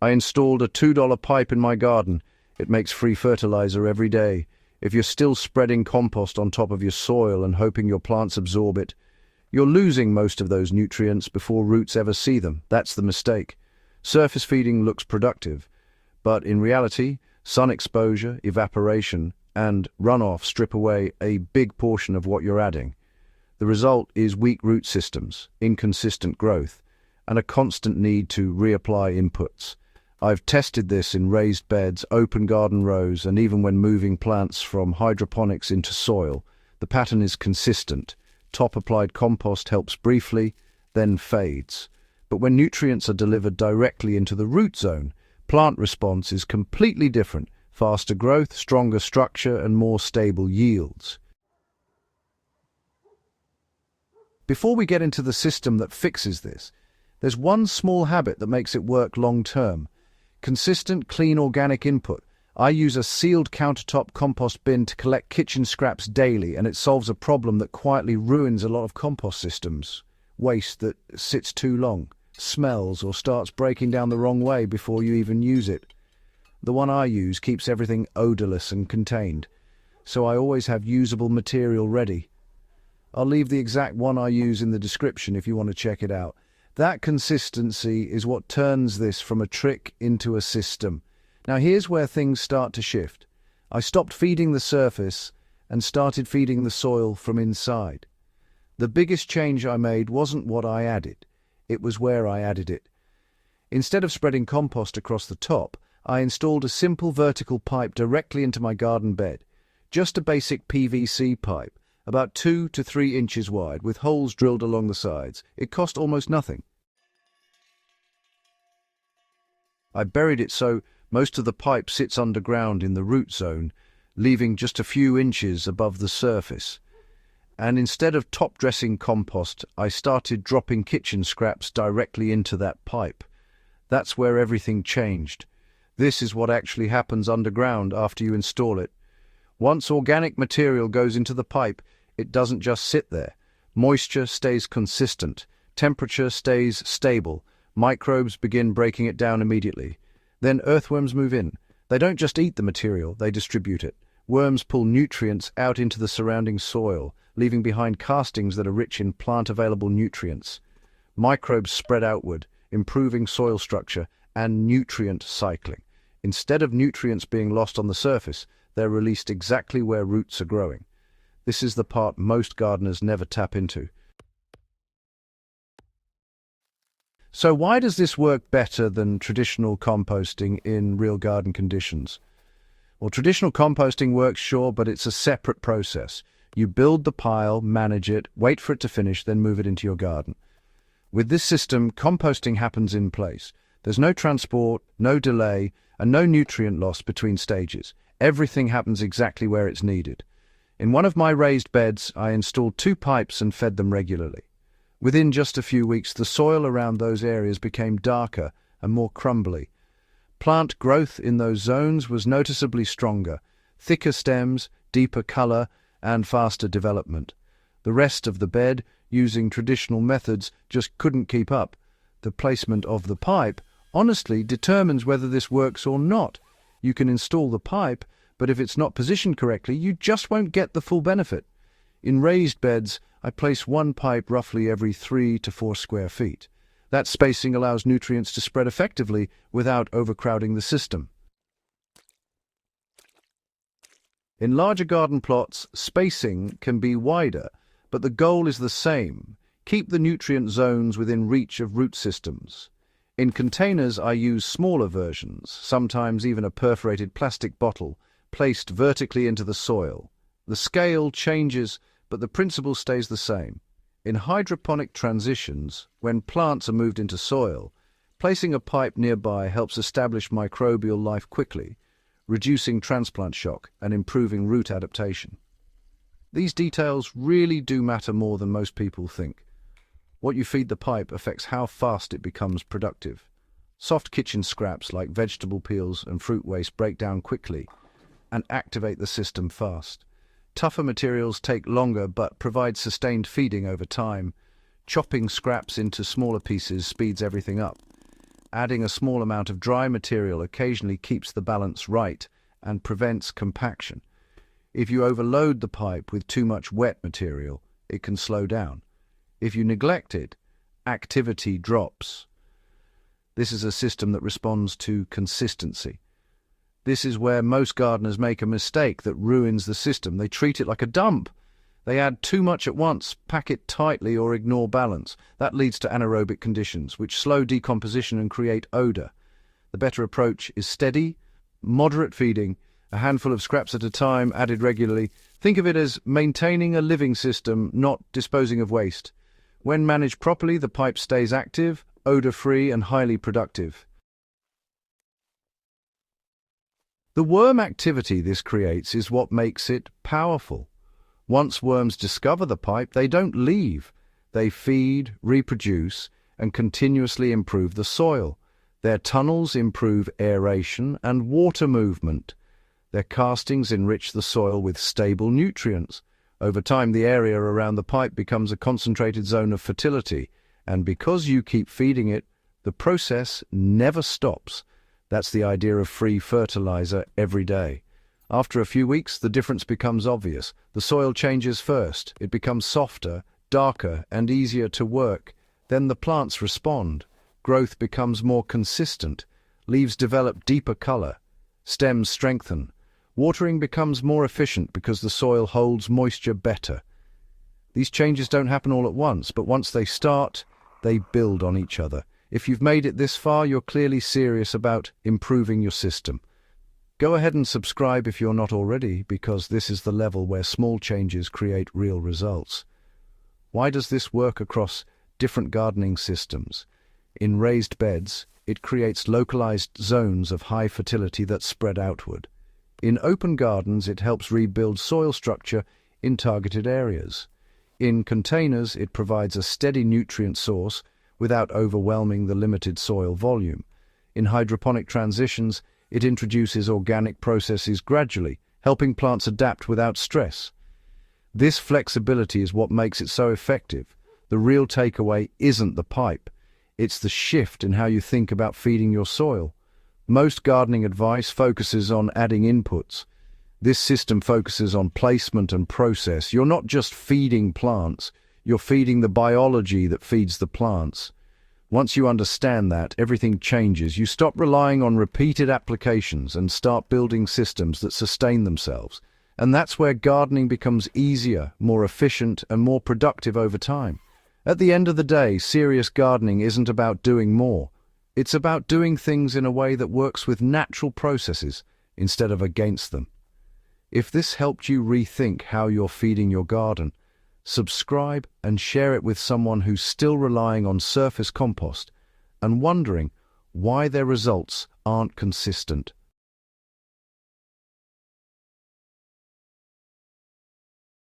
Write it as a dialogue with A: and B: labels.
A: I installed a $2 pipe in my garden. It makes free fertilizer every day. If you're still spreading compost on top of your soil and hoping your plants absorb it, you're losing most of those nutrients before roots ever see them. That's the mistake. Surface feeding looks productive, but in reality, sun exposure, evaporation, and runoff strip away a big portion of what you're adding. The result is weak root systems, inconsistent growth, and a constant need to reapply inputs. I've tested this in raised beds, open garden rows, and even when moving plants from hydroponics into soil. The pattern is consistent. Top-applied compost helps briefly, then fades. But when nutrients are delivered directly into the root zone, plant response is completely different. Faster growth, stronger structure, and more stable yields. Before we get into the system that fixes this, there's one small habit that makes it work long-term. Consistent, clean organic input. I use a sealed countertop compost bin to collect kitchen scraps daily, and it solves a problem that quietly ruins a lot of compost systems. Waste that sits too long, smells, or starts breaking down the wrong way before you even use it. The one I use keeps everything odorless and contained, so I always have usable material ready. I'll leave the exact one I use in the description if you want to check it out. That consistency is what turns this from a trick into a system. Now here's where things start to shift. I stopped feeding the surface and started feeding the soil from inside. The biggest change I made wasn't what I added, it was where I added it. Instead of spreading compost across the top, I installed a simple vertical pipe directly into my garden bed. Just a basic PVC pipe, about 2 to 3 inches wide, with holes drilled along the sides. It cost almost nothing. I buried it so most of the pipe sits underground in the root zone, leaving just a few inches above the surface. And instead of top-dressing compost, I started dropping kitchen scraps directly into that pipe. That's where everything changed. This is what actually happens underground after you install it. Once organic material goes into the pipe, it doesn't just sit there. Moisture stays consistent, temperature stays stable, microbes begin breaking it down immediately. Then earthworms move in. They don't just eat the material, they distribute it. Worms pull nutrients out into the surrounding soil, leaving behind castings that are rich in plant-available nutrients. Microbes spread outward, improving soil structure and nutrient cycling. Instead of nutrients being lost on the surface, they're released exactly where roots are growing. This is the part most gardeners never tap into. So why does this work better than traditional composting in real garden conditions? Well, traditional composting works, sure, but it's a separate process. You build the pile, manage it, wait for it to finish, then move it into your garden. With this system, composting happens in place. There's no transport, no delay, and no nutrient loss between stages. Everything happens exactly where it's needed. In one of my raised beds, I installed 2 pipes and fed them regularly. Within just a few weeks, the soil around those areas became darker and more crumbly. Plant growth in those zones was noticeably stronger, thicker stems, deeper color, and faster development. The rest of the bed, using traditional methods, just couldn't keep up. The placement of the pipe honestly determines whether this works or not. You can install the pipe, but if it's not positioned correctly, you just won't get the full benefit. In raised beds, I place one pipe roughly every 3 to 4 square feet. That spacing allows nutrients to spread effectively without overcrowding the system. In larger garden plots, spacing can be wider, but the goal is the same. Keep the nutrient zones within reach of root systems. In containers, I use smaller versions, sometimes even a perforated plastic bottle, placed vertically into the soil. The scale changes, but the principle stays the same. In hydroponic transitions, when plants are moved into soil, placing a pipe nearby helps establish microbial life quickly, reducing transplant shock and improving root adaptation. These details really do matter more than most people think. What you feed the pipe affects how fast it becomes productive. Soft kitchen scraps like vegetable peels and fruit waste break down quickly and activate the system fast. Tougher materials take longer but provide sustained feeding over time. Chopping scraps into smaller pieces speeds everything up. adding a small amount of dry material occasionally keeps the balance right and prevents compaction. If you overload the pipe with too much wet material, it can slow down. If you neglect it, activity drops. This is a system that responds to consistency. This is where most gardeners make a mistake that ruins the system. They treat it like a dump. They add too much at once, pack it tightly, or ignore balance. That leads to anaerobic conditions, which slow decomposition and create odor. The better approach is steady, moderate feeding, a handful of scraps at a time, added regularly. Think of it as maintaining a living system, not disposing of waste. When managed properly, the pipe stays active, odor-free, and highly productive. The worm activity this creates is what makes it powerful. Once worms discover the pipe, they don't leave. They feed, reproduce, and continuously improve the soil. Their tunnels improve aeration and water movement. Their castings enrich the soil with stable nutrients. Over time, the area around the pipe becomes a concentrated zone of fertility, and because you keep feeding it, the process never stops. That's the idea of free fertilizer every day. After a few weeks, the difference becomes obvious. The soil changes first. It becomes softer, darker, and easier to work. Then the plants respond. Growth becomes more consistent. Leaves develop deeper color. Stems strengthen. Watering becomes more efficient because the soil holds moisture better. These changes don't happen all at once, but once they start, they build on each other. If you've made it this far, you're clearly serious about improving your system. Go ahead and subscribe if you're not already, because this is the level where small changes create real results. Why does this work across different gardening systems? In raised beds, it creates localized zones of high fertility that spread outward. In open gardens, it helps rebuild soil structure in targeted areas. In containers, it provides a steady nutrient source without overwhelming the limited soil volume. In hydroponic transitions, it introduces organic processes gradually, helping plants adapt without stress. This flexibility is what makes it so effective. The real takeaway isn't the pipe. It's the shift in how you think about feeding your soil. Most gardening advice focuses on adding inputs. This system focuses on placement and process. You're not just feeding plants, you're feeding the biology that feeds the plants. Once you understand that, everything changes. You stop relying on repeated applications and start building systems that sustain themselves. And that's where gardening becomes easier, more efficient, and more productive over time. At the end of the day, serious gardening isn't about doing more. It's about doing things in a way that works with natural processes instead of against them. If this helped you rethink how you're feeding your garden, subscribe and share it with someone who's still relying on surface compost and wondering why their results aren't consistent.